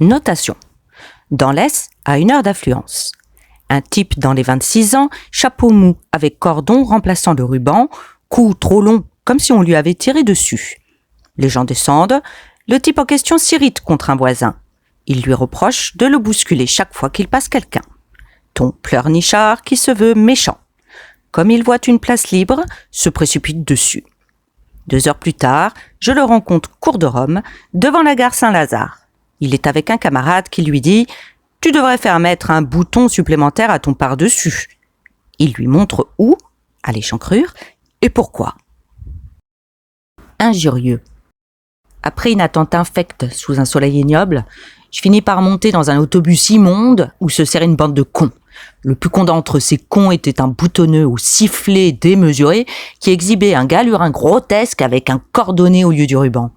Notation. Dans l'Est, à 1 heure d'affluence. Un type dans les 26 ans, chapeau mou avec cordon remplaçant le ruban, cou trop long comme si on lui avait tiré dessus. Les gens descendent, le type en question s'irrite contre un voisin. Il lui reproche de le bousculer chaque fois qu'il passe quelqu'un. Ton pleurnichard qui se veut méchant. Comme il voit une place libre, se précipite dessus. 2 heures plus tard, je le rencontre cours de Rome, devant la gare Saint-Lazare. Il est avec un camarade qui lui dit « Tu devrais faire mettre un bouton supplémentaire à ton par-dessus. » Il lui montre où, à l'échancrure, et pourquoi. Injurieux. Après une attente infecte sous un soleil ignoble, je finis par monter dans un autobus immonde où se serrait une bande de cons. Le plus con d'entre ces cons était un boutonneux au sifflet démesuré qui exhibait un galurin grotesque avec un cordonnet au lieu du ruban.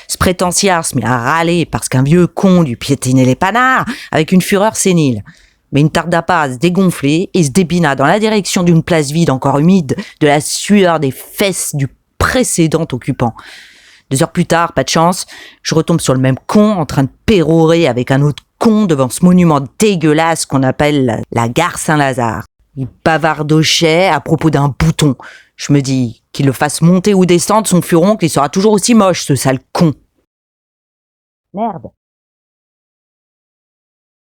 Ce prétentiaire se mit à râler parce qu'un vieux con lui piétinait les panards avec une fureur sénile. Mais il ne tarda pas à se dégonfler et se débina dans la direction d'une place vide encore humide de la sueur des fesses du précédent occupant. 2 heures plus tard, pas de chance, je retombe sur le même con en train de pérorer avec un autre con devant ce monument dégueulasse qu'on appelle la gare Saint-Lazare. Il bavardochait à propos d'un bouton. Je me dis qu'il le fasse monter ou descendre, son furon, qu'il sera toujours aussi moche, ce sale con. Merde.